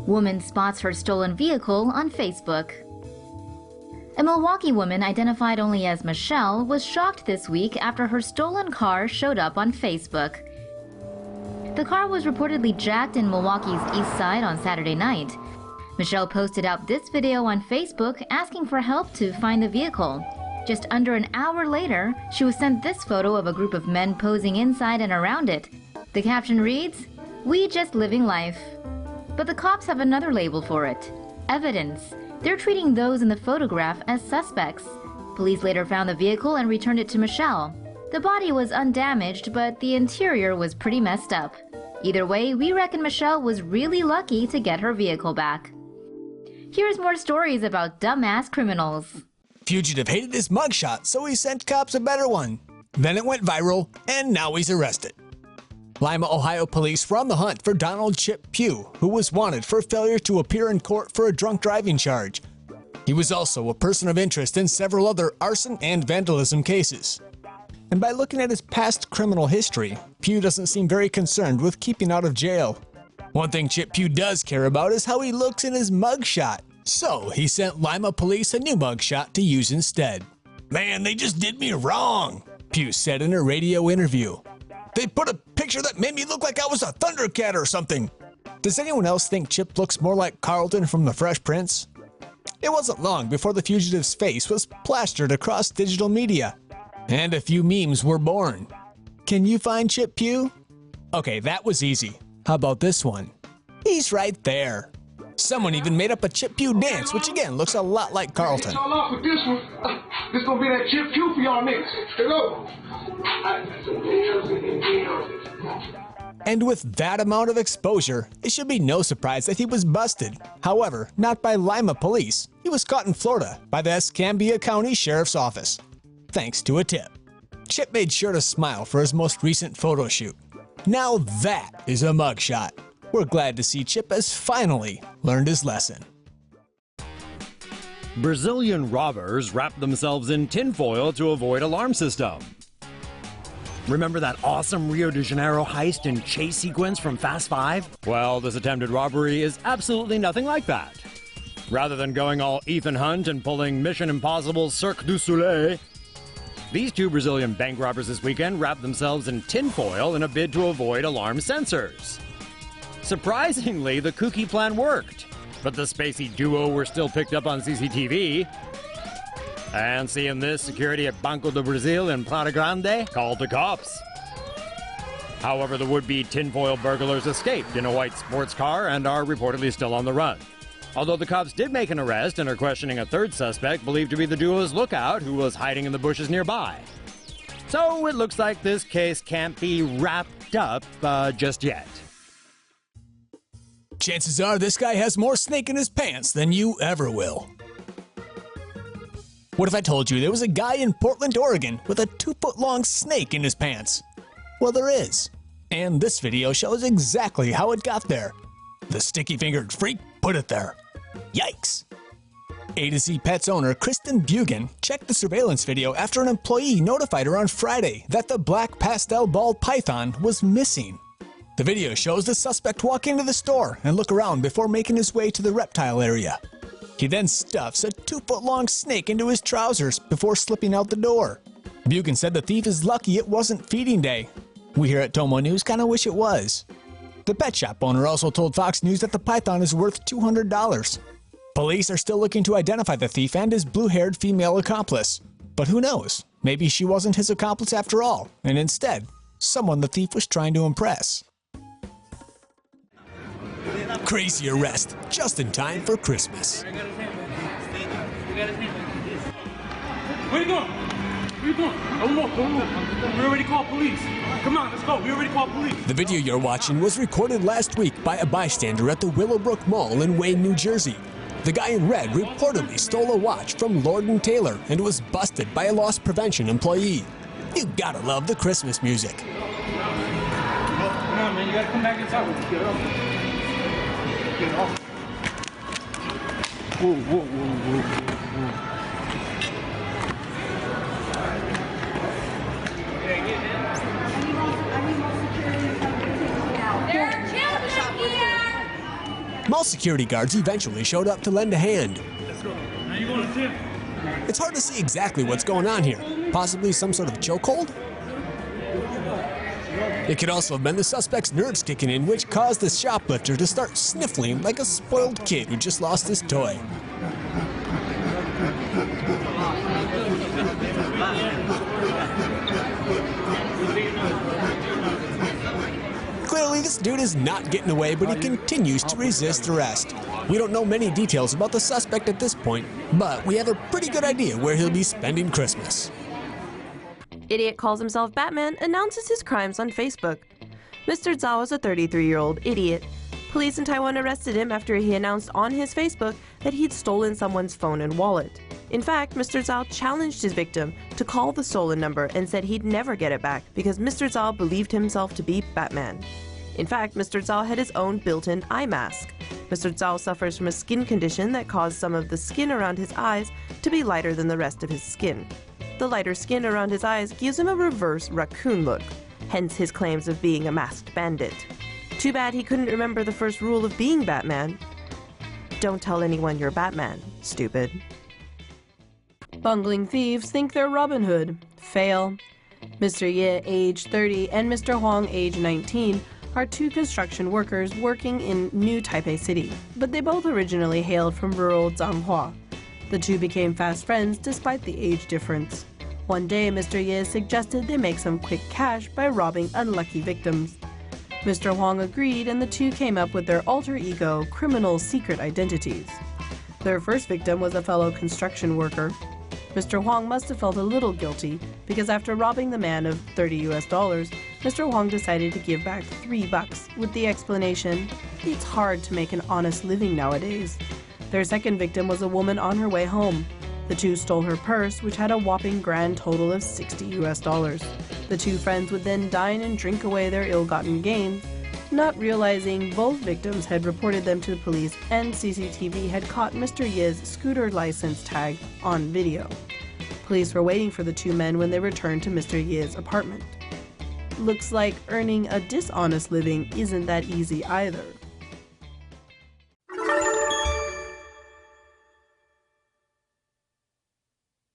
Woman spots her stolen vehicle on Facebook. A Milwaukee woman identified only as Michelle was shocked this week after her stolen car showed up on Facebook. The car was reportedly jacked in Milwaukee's east side on Saturday night. Michelle posted out this video on Facebook asking for help to find the vehicle. Just under an hour later, she was sent this photo of a group of men posing inside and around it. The caption reads, "We just living life." But the cops have another label for it: evidence. They're treating those in the photograph as suspects. Police later found the vehicle and returned it to Michelle. The body was undamaged, but the interior was pretty messed up. Either way, we reckon Michelle was really lucky to get her vehicle back. Here's more stories about dumbass criminals. Fugitive hated his mugshot, so he sent cops a better one. Then it went viral, and now he's arrested. Lima, Ohio police were on the hunt for Donald Chip Pugh, who was wanted for failure to appear in court for a drunk driving charge. He was also a person of interest in several other arson and vandalism cases. And by looking at his past criminal history, Pugh doesn't seem very concerned with keeping out of jail. One thing Chip Pugh does care about is how he looks in his mugshot. So he sent Lima police a new mugshot to use instead. "Man, they just did me wrong," Pugh said in a radio interview. "They put a picture that made me look like I was a Thundercat or something." Does anyone else think Chip looks more like Carlton from The Fresh Prince? It wasn't long before the fugitive's face was plastered across digital media, and a few memes were born. Can you find Chip Pugh? Okay, that was easy. How about this one? He's right there. Someone even made up a Chip Pugh dance, which again looks a lot like Carlton. Y'all off with this one. This gonna be that Chip Pugh for y'all niggas. Hello. And with that amount of exposure, it should be no surprise that he was busted. However, not by Lima police. He was caught in Florida by the Escambia County Sheriff's Office, thanks to a tip. Chip made sure to smile for his most recent photo shoot. Now that is a mugshot. We're glad to see Chip has finally learned his lesson. Brazilian robbers wrap themselves in tinfoil to avoid alarm system. Remember that awesome Rio de Janeiro heist and chase sequence from Fast 5? Well, this attempted robbery is absolutely nothing like that. Rather than going all Ethan Hunt and pulling Mission Impossible's Cirque du Soleil, these two Brazilian bank robbers this weekend wrapped themselves in tinfoil in a bid to avoid alarm sensors. Surprisingly, the kooky plan worked, but the spacey duo were still picked up on CCTV. And seeing this, security at Banco do Brasil in Praia Grande called the cops. However, the would-be tinfoil burglars escaped in a white sports car and are reportedly still on the run. Although the cops did make an arrest and are questioning a third suspect believed to be the duo's lookout who was hiding in the bushes nearby. So it looks like this case can't be wrapped up just yet. Chances are this guy has more snake in his pants than you ever will. What if I told you there was a guy in Portland, Oregon with a 2-foot-long snake in his pants? Well, there is. And this video shows exactly how it got there. The sticky-fingered freak put it there. Yikes! A to Z Pets owner Kristen Bugan checked the surveillance video after an employee notified her on Friday that the black pastel ball python was missing. The video shows the suspect walk into the store and look around before making his way to the reptile area. He then stuffs a 2-foot-long snake into his trousers before slipping out the door. Bugan said the thief is lucky it wasn't feeding day. We here at TomoNews kinda wish it was. The pet shop owner also told Fox News that the python is worth $200. Police are still looking to identify the thief and his blue-haired female accomplice. But who knows, maybe she wasn't his accomplice after all, and instead, someone the thief was trying to impress. Crazy arrest, just in time for Christmas. Where you going? Where you going? Don't move. We already called police. Come on, let's go. We already called police. The video you're watching was recorded last week by a bystander at the Willowbrook Mall in Wayne, New Jersey. The guy in red reportedly stole a watch from Lord & Taylor and was busted by a loss prevention employee. You gotta love the Christmas music. Come on, man. You gotta come back inside with us. Get off. Get off. Whoa, whoa, whoa, whoa, whoa. Mall security guards eventually showed up to lend a hand. Now you going to tip? It's hard to see exactly what's going on here. Possibly some sort of chokehold? It could also have been the suspect's nerves kicking in, which caused the shoplifter to start sniffling like a spoiled kid who just lost his toy. Clearly, this dude is not getting away, but he continues to resist arrest. We don't know many details about the suspect at this point, but we have a pretty good idea where he'll be spending Christmas. Idiot calls himself Batman, announces his crimes on Facebook. Mr. Zhao is a 33-year-old idiot. Police in Taiwan arrested him after he announced on his Facebook that he'd stolen someone's phone and wallet. In fact, Mr. Zhao challenged his victim to call the stolen number and said he'd never get it back because Mr. Zhao believed himself to be Batman. In fact, Mr. Zhao had his own built-in eye mask. Mr. Zhao suffers from a skin condition that caused some of the skin around his eyes to be lighter than the rest of his skin. The lighter skin around his eyes gives him a reverse raccoon look, hence his claims of being a masked bandit. Too bad he couldn't remember the first rule of being Batman. Don't tell anyone you're Batman, stupid. Bungling thieves think they're Robin Hood. Fail. Mr. Ye, age 30, and Mr. Huang, age 19, are two construction workers working in New Taipei City, but they both originally hailed from rural Zhanghua. The two became fast friends despite the age difference. One day, Mr. Ye suggested they make some quick cash by robbing unlucky victims. Mr. Huang agreed, and the two came up with their alter ego, criminal secret identities. Their first victim was a fellow construction worker. Mr. Huang must have felt a little guilty because after robbing the man of $30 US, Mr. Huang decided to give back $3 with the explanation, "It's hard to make an honest living nowadays." Their second victim was a woman on her way home. The two stole her purse, which had a whopping grand total of $60 US. The two friends would then dine and drink away their ill-gotten gains, not realizing both victims had reported them to the police and CCTV had caught Mr. Ye's scooter license tag on video. Police were waiting for the two men when they returned to Mr. Ye's apartment. Looks like earning a dishonest living isn't that easy either.